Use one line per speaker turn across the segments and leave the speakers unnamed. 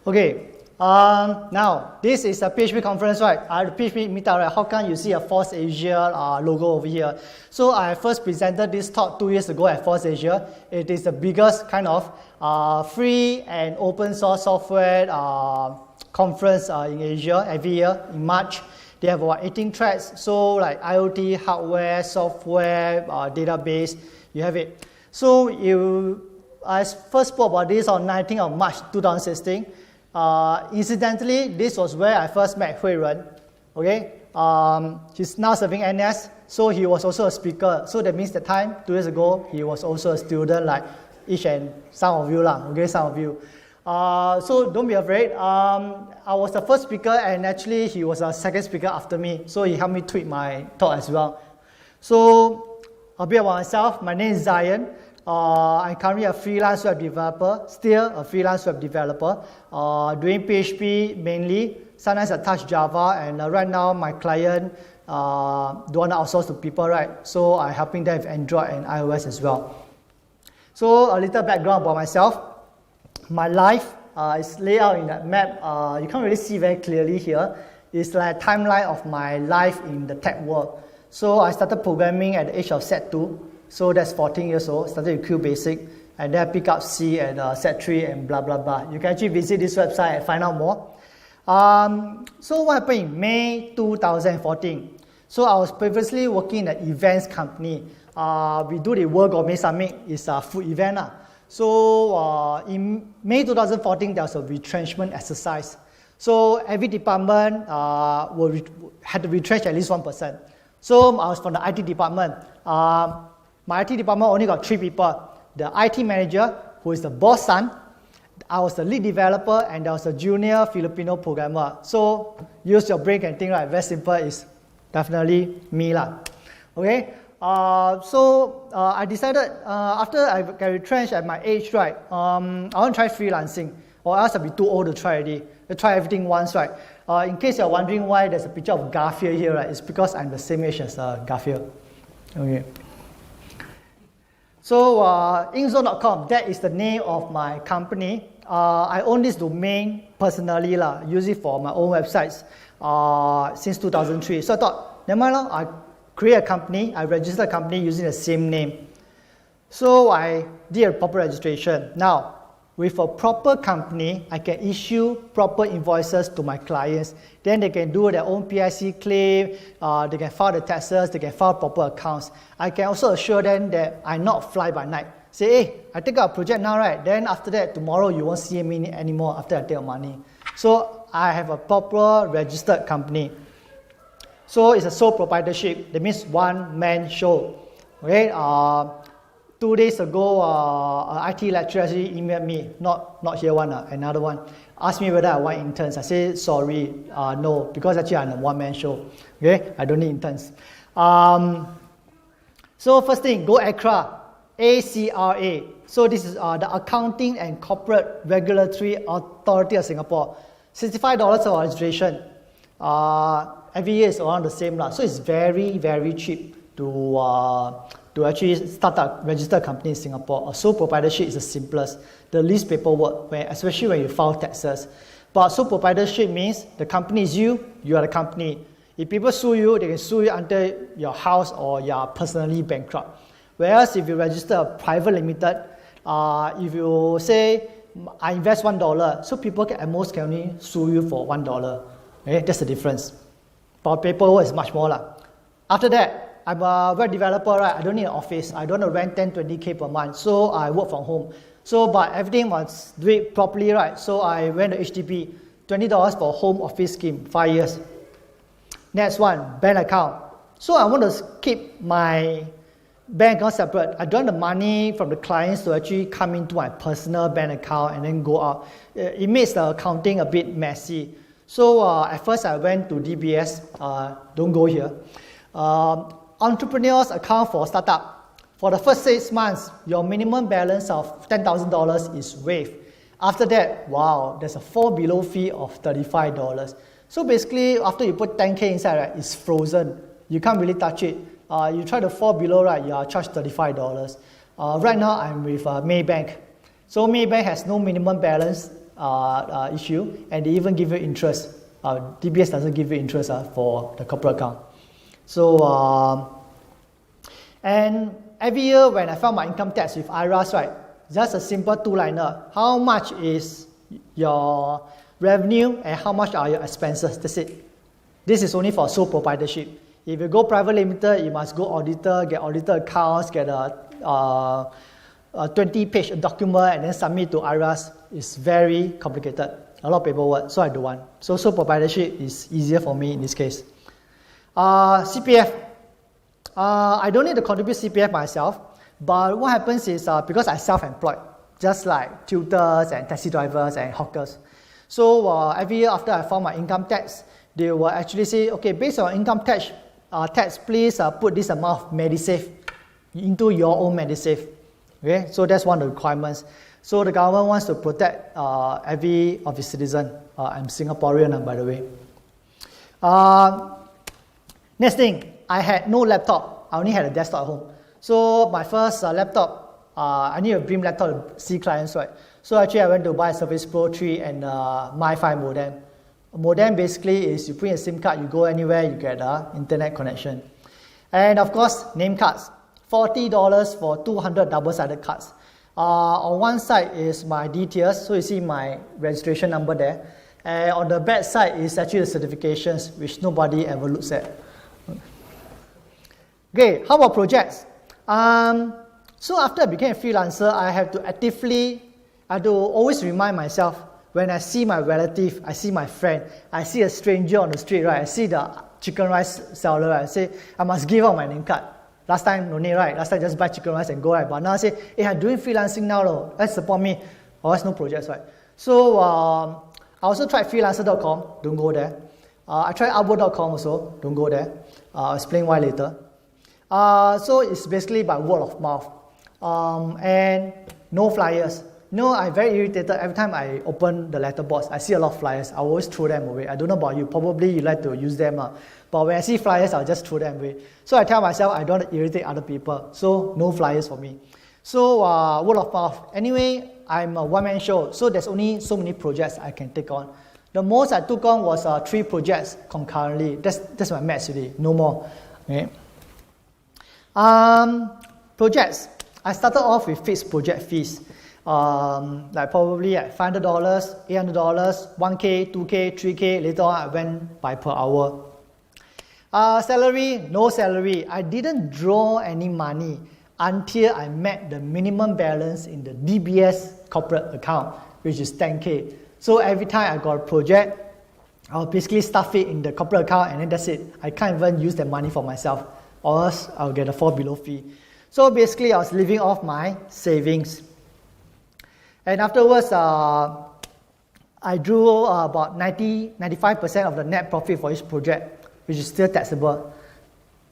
Okay, now this is a PHP conference, right? PHP Meetup, right? How come you see a Force Asia logo over here? So I first presented this talk 2 years ago at Force Asia. It is the biggest kind of free and open source software conference in Asia every year in March. They have about 18 tracks, so like IoT, hardware, software, database, you have it. So I first spoke about this on 19th of March 2016. Incidentally, this was where I first met Hui Ren. Okay, he's now serving NS, so he was also a speaker. So that means that time, 2 years ago, he was also a student like each and some of you lah. Okay, some of you. So don't be afraid. I was the first speaker, and actually he was a second speaker after me. So he helped me tweak my talk as well. So a bit about myself. My name is Zion. I'm currently a freelance web developer, still a freelance web developer, doing PHP mainly. Sometimes I touch Java, and right now my client don't want to outsource to people, right? So I'm helping them with Android and iOS as well. So a little background about myself. My life is laid out in that map. You can't really see very clearly here. It's like a timeline of my life in the tech world. So I started programming at the age of Set 2. So that's 14 years old, started with QBasic, and then I pick up C at Set 3 and blah, blah, blah. You can actually visit this website and find out more. So what happened in May 2014? So I was previously working in an events company. We do the World Gourmet Summit, it's a food event. So in May 2014, there was a retrenchment exercise. So every department had to retrench at least 1%. So I was from the IT department. My IT department only got 3 people. The IT manager, who is the boss son, I was the lead developer, and there was a junior Filipino programmer. So use your brain and think, right? Very simple, is definitely me lah. Okay. So I decided after I get retrenched at my age, right? I want to try freelancing, or else I'll be too old to try already. To try everything once, right? In case you're wondering why there's a picture of Garfield here, right? It's because I'm the same age as Garfield. Okay. So inkzone.com, that is the name of my company. I own this domain personally, use it for my own websites since 2003. So I thought, never mind, I create a company, I registered a company using the same name. So I did a proper registration. Now, with a proper company, I can issue proper invoices to my clients. Then they can do their own PIC claim, they can file the taxes, they can file proper accounts. I can also assure them that I not fly by night. Say, hey, I take out a project now, right? Then after that, tomorrow you won't see me anymore after I take your money. So I have a proper registered company. So it's a sole proprietorship. That means one-man show. Okay. 2 days ago, an IT lecturer actually emailed me, not here one, another one, asked me whether I want interns. I said, sorry, no, because actually I'm a one-man show. Okay, I don't need interns. So first thing, go ACRA, ACRA. So this is the Accounting and Corporate Regulatory Authority of Singapore. $65 for registration. Every year is around the same. So it's very, very cheap to actually start a registered company in Singapore. A sole proprietorship is the simplest, the least paperwork, especially when you file taxes. But sole proprietorship means the company is you, you are the company. If people sue you, they can sue you until your house or you are personally bankrupt. Whereas if you register a private limited, if you say, I invest $1, so people at most can only sue you for $1. Okay? That's the difference. But paperwork is much more. After that, I'm a web developer, right? I don't need an office. I don't want to rent 10, 20K per month. So I work from home. So, but everything must do it properly, right? So I went to HDB, $20 for home office scheme, 5 years. Next one, bank account. So I want to keep my bank account separate. I don't want the money from the clients to actually come into my personal bank account and then go out. It makes the accounting a bit messy. So at first I went to DBS, don't go here. Entrepreneurs account for startup. For the first 6 months, your minimum balance of $10,000 is waived. After that, wow, there's a fall below fee of $35. So basically, after you put 10K inside, right, it's frozen. You can't really touch it. You try to fall below, right, you are charged $35. Right now, I'm with Maybank. So Maybank has no minimum balance issue, and they even give you interest. DBS doesn't give you interest for the corporate account. So, and every year when I file my income tax with IRAS, right, just a simple two-liner. How much is your revenue and how much are your expenses? That's it. This is only for sole proprietorship. If you go private limited, you must go auditor, get auditor accounts, get a 20-page document, and then submit to IRAS. It's very complicated. A lot of paperwork, so I don't want. So sole proprietorship is easier for me in this case. CPF. I don't need to contribute CPF myself, but what happens is because I'm self-employed, just like tutors and taxi drivers and hawkers. So every year after I file my income tax, they will actually say, okay, based on income tax, please put this amount of MediSave into your own MediSave. Okay, so that's one of the requirements. So the government wants to protect every of its citizen. I'm Singaporean, by the way. Next thing, I had no laptop. I only had a desktop at home. So my first laptop, I need a Beam laptop to see clients, right? So actually I went to buy a Surface Pro 3 and MiFi modem. A modem basically is you put in a SIM card, you go anywhere, you get an internet connection. And of course, name cards. $40 for 200 double-sided cards. On one side is my details, so you see my registration number there. And on the back side is actually the certifications, which nobody ever looks at. Okay, how about projects? So after I became a freelancer, I have to always remind myself, when I see my relative, I see my friend, I see a stranger on the street, right? I see the chicken rice seller, right? I say, I must give out my name card. Last time, no need, right? Last time, just buy chicken rice and go, right? But now I say, hey, I'm doing freelancing now, let's support me. Oh, there's no projects, right? So, I also tried freelancer.com, don't go there. I tried upwork.com also, don't go there. I'll explain why later. So, it's basically by word of mouth. And no flyers. I'm very irritated every time I open the letterbox. I see a lot of flyers. I always throw them away. I don't know about you. Probably you like to use them. But when I see flyers, I'll just throw them away. So I tell myself I don't want to irritate other people. So no flyers for me. So word of mouth. Anyway, I'm a one-man show. So there's only so many projects I can take on. The most I took on was 3 projects concurrently. That's my max today. No more. Okay. Projects. I started off with fixed project fees. Like probably at $500, $800, 1K, 2K, 3K. Later on, I went by per hour. Salary, no salary. I didn't draw any money until I met the minimum balance in the DBS corporate account, which is 10K. So every time I got a project, I'll basically stuff it in the corporate account and then that's it. I can't even use the money for myself, or else I'll get a fall below fee. So basically, I was living off my savings. And afterwards, I drew about 95% of the net profit for each project, which is still taxable.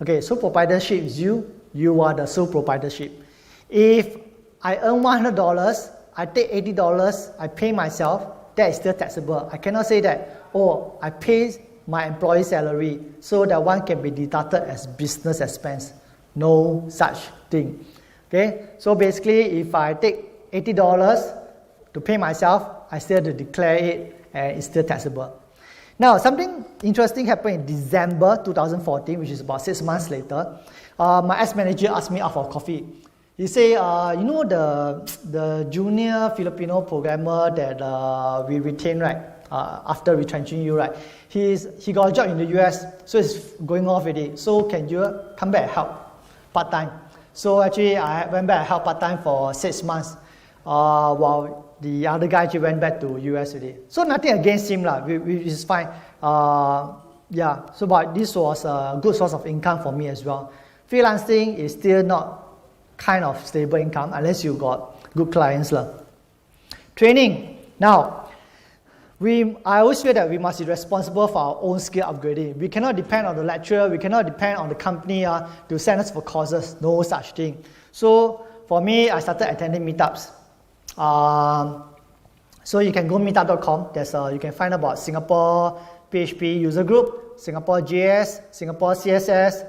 Okay, sole proprietorship is you are the sole proprietorship. If I earn $100, I take $80, I pay myself, that is still taxable. I cannot say that, oh, I pay my employee salary, so that one can be deducted as business expense. No such thing. Okay, so basically, if I take $80 to pay myself, I still have to declare it and it's still taxable. Now, something interesting happened in December 2014, which is about 6 months later. My ex-manager asked me out for coffee. He said, you know the junior Filipino programmer that we retained, right? After retrenching you, right? He got a job in the US, so it's going off already. So can you come back and help part-time? So actually, I went back and helped part-time for 6 months. While the other guy actually went back to US already. So nothing against him, which is fine. Yeah, so but this was a good source of income for me as well. Freelancing is still not kind of stable income unless you got good clients. Training. Now, I always feel that we must be responsible for our own skill upgrading. We cannot depend on the lecturer, we cannot depend on the company to send us for courses. No such thing. So for me, I started attending meetups. So you can go meetup.com. You can find about Singapore PHP user group, Singapore JS, Singapore CSS,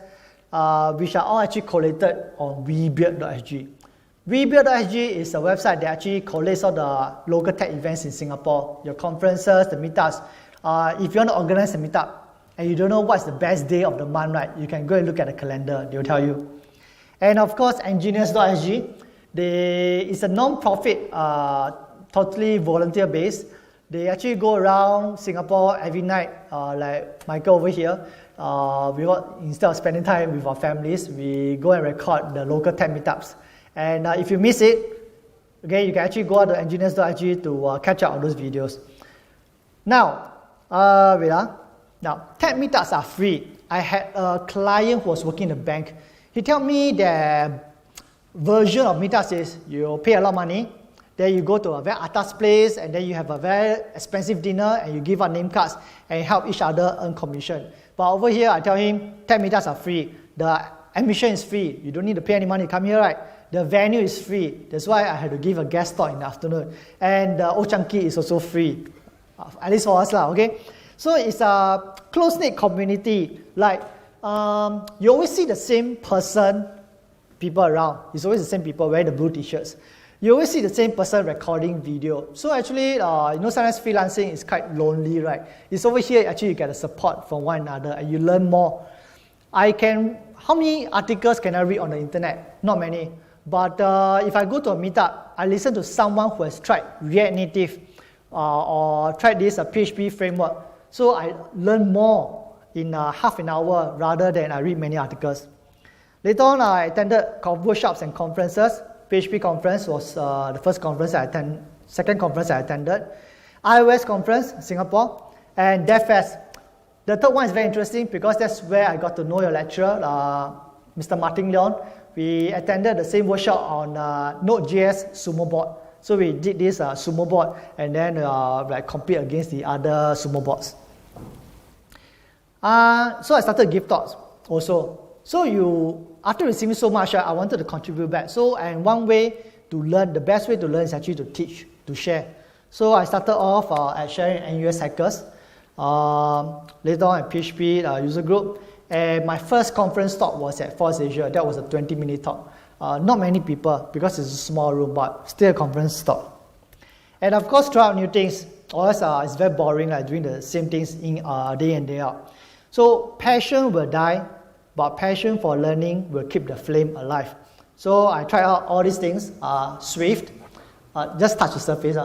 which are all actually collated on webuild.sg. Rebuild.sg is a website that actually collates all the local tech events in Singapore, your conferences, the meetups. If you want to organize a meetup and you don't know what's the best day of the month, right, you can go and look at the calendar, they'll tell you. And of course, engineers.sg, it's a non-profit, totally volunteer-based. They actually go around Singapore every night, like Michael over here. Instead of spending time with our families, we go and record the local tech meetups. And if you miss it, okay, you can actually go out to engineers.sg to catch up on those videos. Now, Now, tech meetups are free. I had a client who was working in a bank. He told me the version of meetups is you pay a lot of money, then you go to a very atas place, and then you have a very expensive dinner, and you give out name cards and help each other earn commission. But over here, I tell him tech meetups are free. The admission is free. You don't need to pay any money to come here, right? The venue is free. That's why I had to give a guest talk in the afternoon. And the Old Chang Kee is also free, at least for us, okay? So it's a close-knit community. Like, you always see the same people around. It's always the same people wearing the blue t-shirts. You always see the same person recording video. So actually, sometimes freelancing is quite lonely, right? It's over here, actually, you get the support from one another and you learn more. How many articles can I read on the internet? Not many. But if I go to a meetup, I listen to someone who has tried React Native or tried this PHP framework. So I learn more in half an hour rather than I read many articles. Later on, I attended workshops and conferences. PHP conference was the first conference I attended, second conference I attended. iOS conference, Singapore, and DevFest. The third one is very interesting because that's where I got to know your lecturer, Mr. Martin Leon. We attended the same workshop on Node.js sumo board. So we did this sumo board and then compete against the other sumo boards. So I started give talks also. So after receiving so much, I wanted to contribute back. And one way to learn, the best way to learn is actually to teach, to share. So I started off at sharing NUS hackers. Later on at PHP user group. And my first conference talk was at Force Asia. That was a 20-minute talk. Not many people because it's a small room, but still a conference talk. And of course, try out new things. Or else it's very boring, like doing the same things day in, day out. So passion will die, but passion for learning will keep the flame alive. So I tried out all these things. Swift, just touch the surface.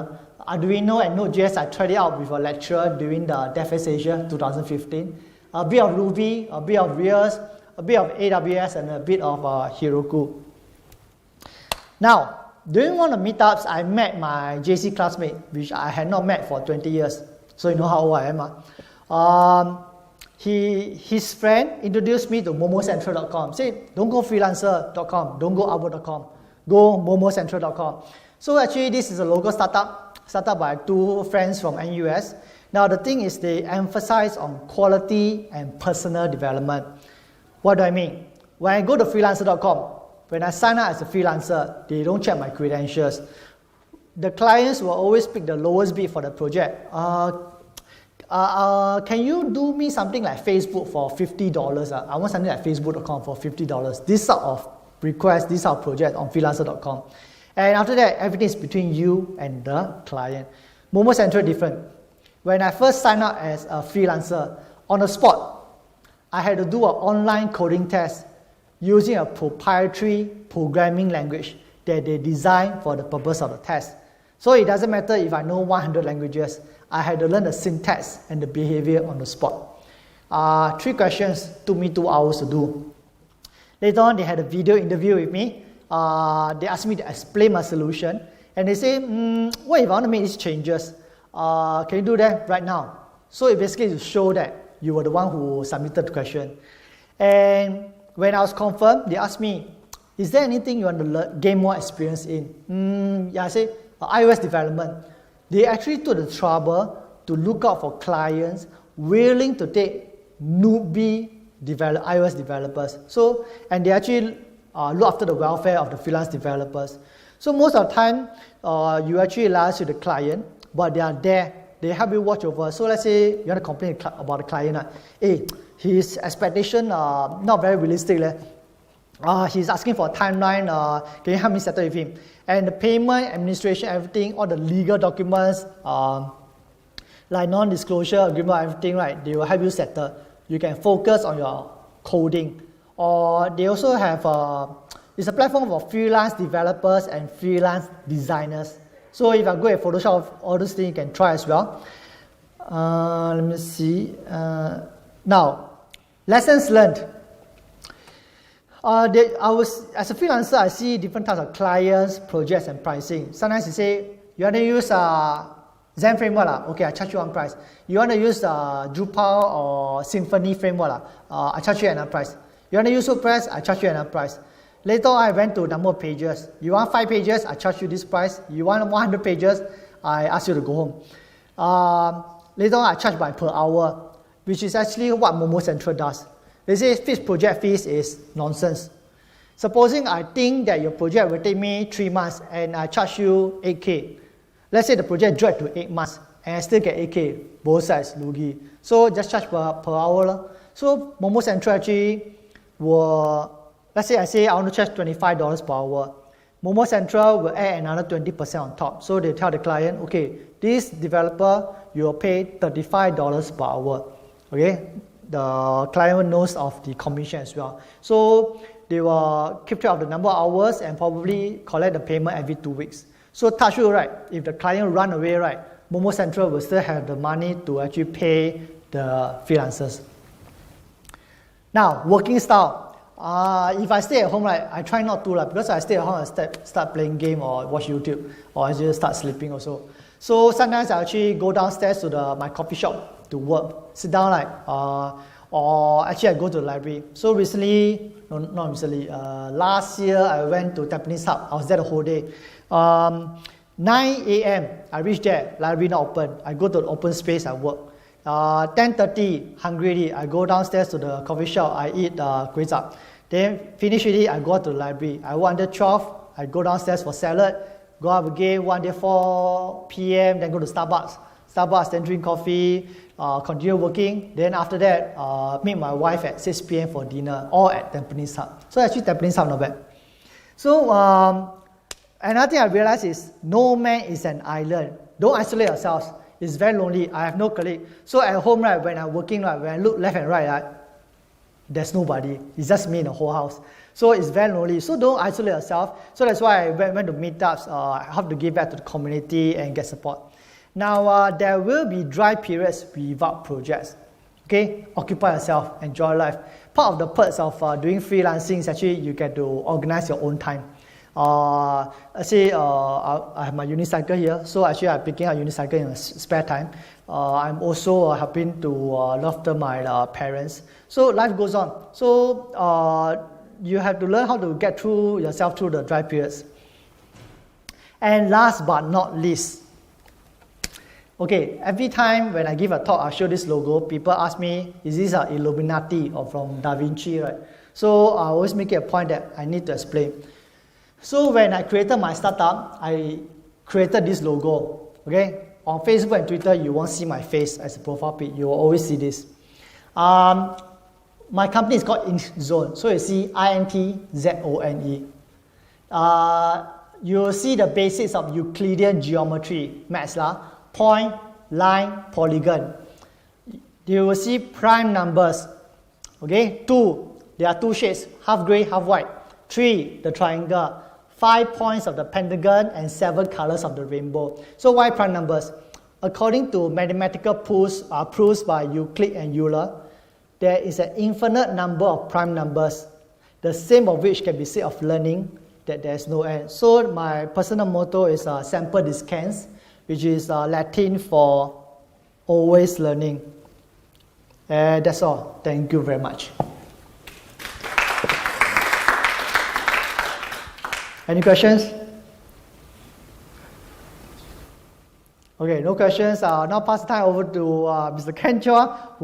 Arduino and Node.js, I tried it out with a lecturer during the DevFest Asia 2015. A bit of Ruby, a bit of Rails, a bit of AWS, and a bit of Heroku. Now, during one of the meetups, I met my JC classmate, which I had not met for 20 years. So you know how old I am. His friend introduced me to momocentral.com. Said, don't go freelancer.com, don't go upwork.com, go momocentral.com. So actually, this is a local startup by two friends from NUS. Now the thing is they emphasize on quality and personal development. What do I mean? When I go to freelancer.com, when I sign up as a freelancer, they don't check my credentials. The clients will always pick the lowest bid for the project. Can you do me something like Facebook for $50? I want something like Facebook.com for $50. This sort of request, this sort of project on freelancer.com. And after that, everything is between you and the client. Momo Central different. When I first signed up as a freelancer, on the spot, I had to do an online coding test using a proprietary programming language that they designed for the purpose of the test. So it doesn't matter if I know 100 languages, I had to learn the syntax and the behavior on the spot. 3 questions took me 2 hours to do. Later on, they had a video interview with me. They asked me to explain my solution. And they say, what if I want to make these changes? Can you do that right now? So it basically to show that you were the one who submitted the question. And when I was confirmed, they asked me, is there anything you want to gain more experience in? I say, iOS development. They actually took the trouble to look out for clients willing to take newbie iOS developers. And they actually look after the welfare of the freelance developers. So most of the time, you actually liaise with the client, but they are there. They help you watch over. So let's say you want to complain about the client. Hey, his expectation not very realistic. He's asking for a timeline. Can you help me settle with him? And the payment, administration, everything, all the legal documents, like non-disclosure agreement, everything, right? They will help you settle. You can focus on your coding. Or they also have it's a platform for freelance developers and freelance designers. So if I'm good at Photoshop, all those things you can try as well. Let me see. Now, lessons learned. As a freelancer, I see different types of clients, projects, and pricing. Sometimes you say, you want to use Zen framework, okay, I charge you one price. You want to use Drupal or Symfony framework, I charge you another price. You want to use WordPress, I charge you another price. Later I went to number of pages. You want 5 pages, I charge you this price. You want 100 pages, I ask you to go home. Later on, I charge by per hour, which is actually what Momo Central does. They say fixed project fees is nonsense. Supposing I think that your project will take me 3 months and I charge you 8K. Let's say the project dragged to 8 months and I still get 8K, both sides, Lugi. So just charge per hour. So Momo Central actually will, let's say I want to charge $25 per hour. Momo Central will add another 20% on top. So they tell the client, okay, this developer, you will pay $35 per hour. Okay, the client knows of the commission as well. So they will keep track of the number of hours and probably collect the payment every 2 weeks. So touch wood, right? If the client run away, right, Momo Central will still have the money to actually pay the freelancers. Now, working style. If I stay at home, right, I try not to, because I stay at home, I start playing game or watch YouTube, or I just start sleeping also. So sometimes I actually go downstairs to my coffee shop to work, sit down, or actually I go to the library. So recently, no, not recently, last year I went to Tampines Hub. I was there the whole day. 9 a.m. I reached there, library not open. I go to the open space, I work. 10:30, hungry, I go downstairs to the coffee shop, I eat kway chap. Then finish it, I go out to the library. I work until 12, I go downstairs for salad, go up again 1 day 4 p.m., then go to Starbucks, then drink coffee, continue working. Then after that, meet my wife at 6 p.m. for dinner, all at Tampines Hub. So actually Tampines Hub not bad. So another thing I realized is no man is an island. Don't isolate yourselves. It's very lonely. I have no colleague. So at home, right, when I'm working, right, when I look left and right, right, there's nobody. It's just me in the whole house. So it's very lonely. So don't isolate yourself. So that's why I went to meetups. I have to give back to the community and get support. Now, there will be dry periods without projects. Okay, occupy yourself, enjoy life. Part of the perks of doing freelancing is actually you get to organize your own time. Let's say I have my unicycle here, so actually I'm picking up unicycle in spare time. I'm also helping to look after my parents. So life goes on. So you have to learn how to get through yourself through the dry periods. And last but not least, okay, every time when I give a talk, I show this logo, people ask me, is this an Illuminati or from Da Vinci, right? So I always make it a point that I need to explain. So when I created my startup, I created this logo, okay? On Facebook and Twitter, you won't see my face as a profile pic. You will always see this. My company is called IntZone. So you see INTZONE. You will see the basics of Euclidean geometry, maths lah, point, line, polygon. You will see prime numbers, okay? 2, there are 2 shades, half gray, half white. 3, the triangle. 5 points of the pentagon and 7 colors of the rainbow. So why prime numbers? According to mathematical proofs by Euclid and Euler, there is an infinite number of prime numbers, the same of which can be said of learning, that there is no end. So my personal motto is semper discens, which is Latin for always learning. That's all. Thank you very much. Any questions? Okay, no questions. Now pass the time over to Mr. Ken Chua.